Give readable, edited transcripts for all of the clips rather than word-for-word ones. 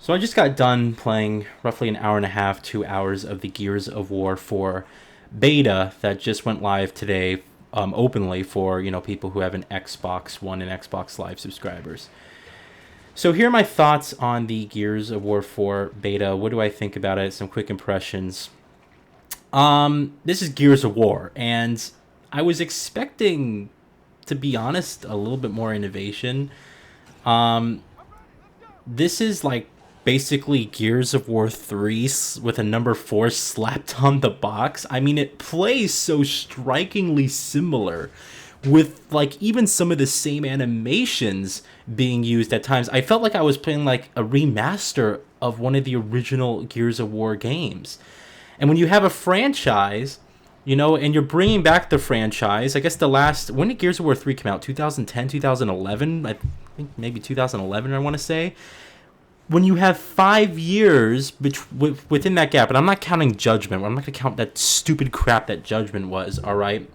So I just got done playing roughly an hour and a half, 2 hours of the Gears of War 4 beta that just went live today, openly for people who have an Xbox One and Xbox Live subscribers. So here are my thoughts on the Gears of War 4 beta. What do I think about it? Some quick impressions. This is Gears of War, and I was expecting, to be honest, a little bit more innovation. Um, this is like basically Gears of War 3 with a number 4 slapped on the box. I mean, it plays so strikingly similar with like even some of the same animations being used at times. I felt like I was playing like a remaster of one of the original Gears of War games. And when you have a franchise, and you're bringing back the franchise, I guess the last, when did Gears of War 3 come out? 2010, 2011? I think maybe 2011, I want to say. When you have 5 years within that gap, and I'm not counting Judgment, I'm not going to count that stupid crap that Judgment was, all right?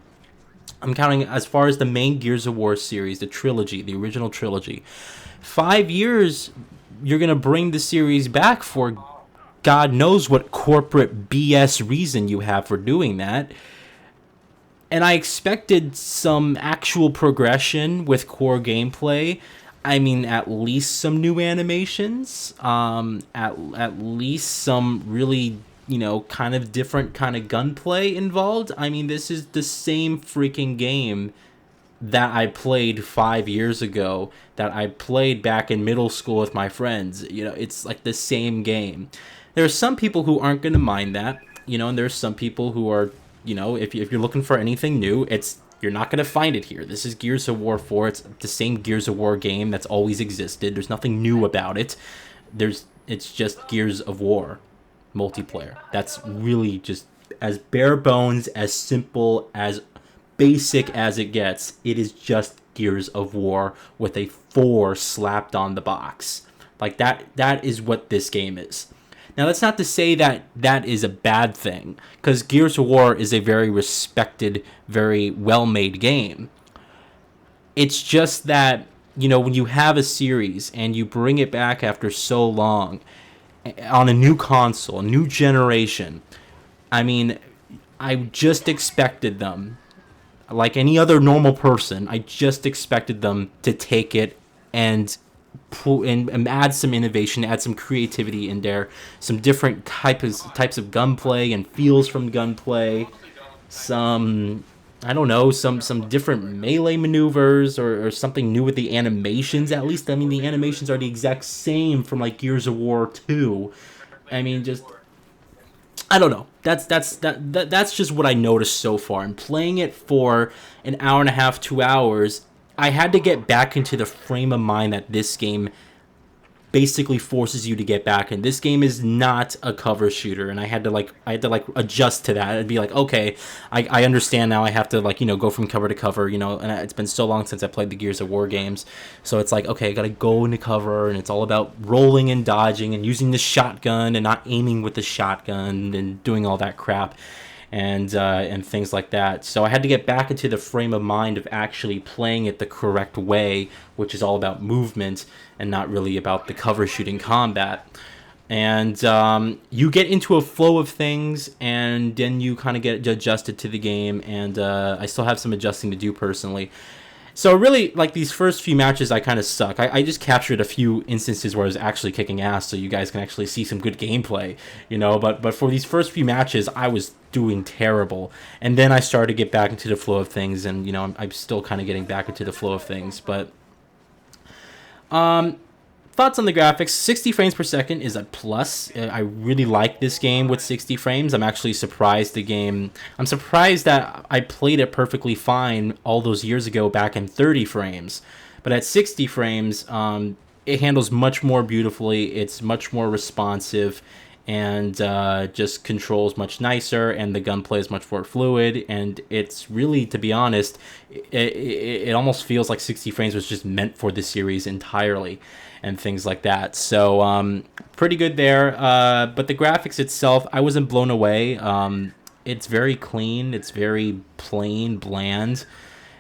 I'm counting as far as the main Gears of War series, the trilogy, the original trilogy. 5 years, you're going to bring the series back for God knows what corporate BS reason you have for doing that. And I expected some actual progression with core gameplay. I mean, at least some new animations, at least some really, kind of different kind of gunplay involved. I mean, this is the same freaking game that I played 5 years ago, that I played back in middle school with my friends. It's like the same game. There are some people who aren't going to mind that, and there's some people who are, if you're looking for anything new, you're not going to find it here. This is Gears of War 4. It's the same Gears of War game that's always existed. There's nothing new about it. It's just Gears of War multiplayer. That's really just as bare bones, as simple, as basic as it gets. It is just Gears of War with a 4 slapped on the box. Like that is what this game is. Now, that's not to say that that is a bad thing, because Gears of War is a very respected, very well-made game. It's just that, when you have a series and you bring it back after so long on a new console, a new generation, I mean, I just expected them, like any other normal person, I just expected them to take it and add some innovation, add some creativity in there, some different types of gunplay and feels from gunplay, some, I don't know, some different melee maneuvers, or something new with the animations. At least, I mean, the animations are the exact same from like Gears of War 2. I mean, just, I don't know. That's just what I noticed so far. And playing it for an hour and a half, 2 hours, I had to get back into the frame of mind that this game basically forces you to get back in. This game is not a cover shooter, and I had to adjust to that. I'd be like, okay, I understand now. I have to go from cover to cover, and it's been so long since I played the Gears of War games. So it's like, okay, I gotta go into cover, and it's all about rolling and dodging and using the shotgun and not aiming with the shotgun and doing all that crap. And things like that. So I had to get back into the frame of mind of actually playing it the correct way, which is all about movement and not really about the cover shooting combat. And you get into a flow of things, and then you kind of get adjusted to the game. And I still have some adjusting to do personally. So really, like, these first few matches, I kind of suck. I just captured a few instances where I was actually kicking ass, so you guys can actually see some good gameplay, But for these first few matches, I was doing terrible. And then I started to get back into the flow of things, and, I'm still kind of getting back into the flow of things. But thoughts on the graphics. 60 frames per second is a plus. I really like this game with 60 frames. I'm actually surprised I'm surprised that I played it perfectly fine all those years ago back in 30 frames. But at 60 frames, it handles much more beautifully. It's much more responsive, and just controls much nicer, and the gunplay is much more fluid. And it's really, to be honest, it almost feels like 60 frames was just meant for the series entirely, and things like that. So pretty good there. But the graphics itself, I wasn't blown away. It's very clean. It's very plain, bland.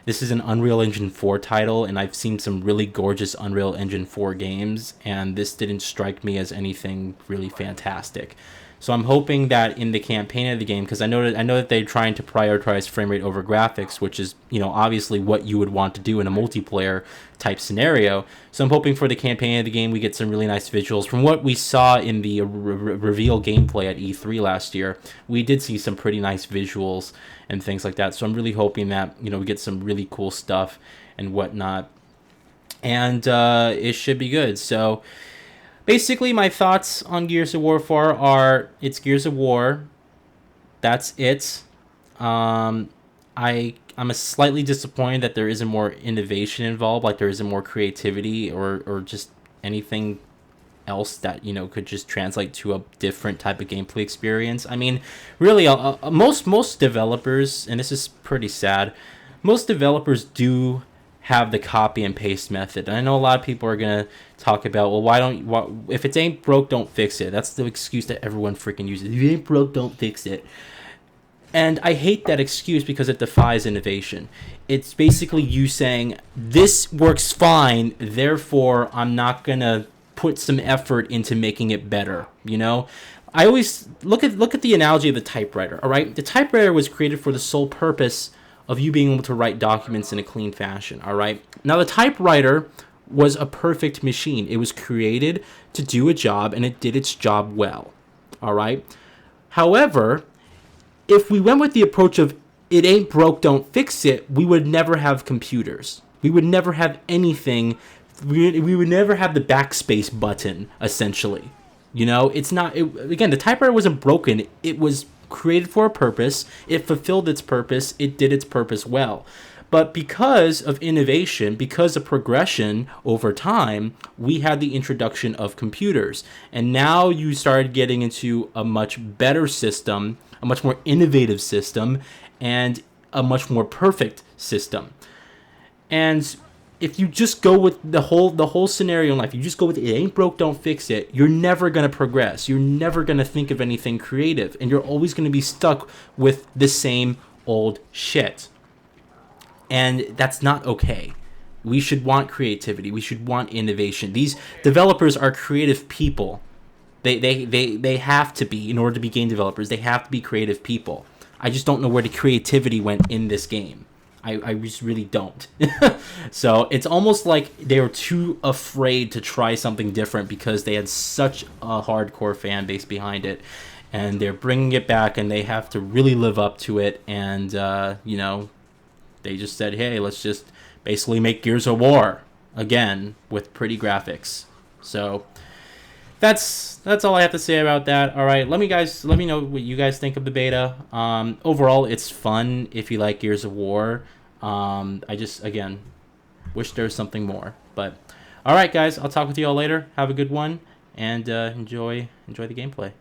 This is an Unreal Engine 4 title, and I've seen some really gorgeous Unreal Engine 4 games, and this didn't strike me as anything really fantastic. So I'm hoping that in the campaign of the game, because I know that they're trying to prioritize frame rate over graphics, which is, you know, obviously what you would want to do in a multiplayer type scenario. So I'm hoping for the campaign of the game we get some really nice visuals. From what we saw in the reveal gameplay at E3 last year, we did see some pretty nice visuals and things like that. So I'm really hoping that, you know, we get some really cool stuff and whatnot, and it should be good. So basically, my thoughts on Gears of War 4 are it's Gears of War. That's it. I'm a slightly disappointed that there isn't more innovation involved, like there isn't more creativity or just anything else that, you know, could just translate to a different type of gameplay experience. I mean, really, most developers, and this is pretty sad, most developers do have the copy and paste method. And I know a lot of people are gonna talk about, well, if it ain't broke, don't fix it. That's the excuse that everyone freaking uses. If it ain't broke, don't fix it. And I hate that excuse because it defies innovation. It's basically you saying, this works fine, therefore I'm not gonna put some effort into making it better, you know? I always look at the analogy of the typewriter, all right? The typewriter was created for the sole purpose of you being able to write documents in a clean fashion, all right? Now, the typewriter was a perfect machine. It was created to do a job, and it did its job well, all right? However, if we went with the approach of it ain't broke, don't fix it, we would never have computers. We would never have anything. We would never have the backspace button, essentially. You know, it's not, again, the typewriter wasn't broken. It was created for a purpose. It fulfilled its purpose. It did its purpose well. But because of innovation, because of progression over time, we had the introduction of computers. And now you started getting into a much better system, a much more innovative system, and a much more perfect system. And if you just go with the whole scenario in life, you just go with it ain't broke, don't fix it, you're never going to progress. You're never going to think of anything creative, and you're always going to be stuck with the same old shit. And that's not okay. We should want creativity. We should want innovation. These developers are creative people. They have to be, in order to be game developers, they have to be creative people. I just don't know where the creativity went in this game. I just really don't. So it's almost like they were too afraid to try something different because they had such a hardcore fan base behind it. And they're bringing it back, and they have to really live up to it. And, you know, they just said, hey, let's just basically make Gears of War again with pretty graphics. So that's all I have to say about that. All right, let me know what you guys think of the beta. Overall, it's fun if you like Gears of War. I just, again, wish there was something more. But all right, guys, I'll talk with you all later. Have a good one, and enjoy the gameplay.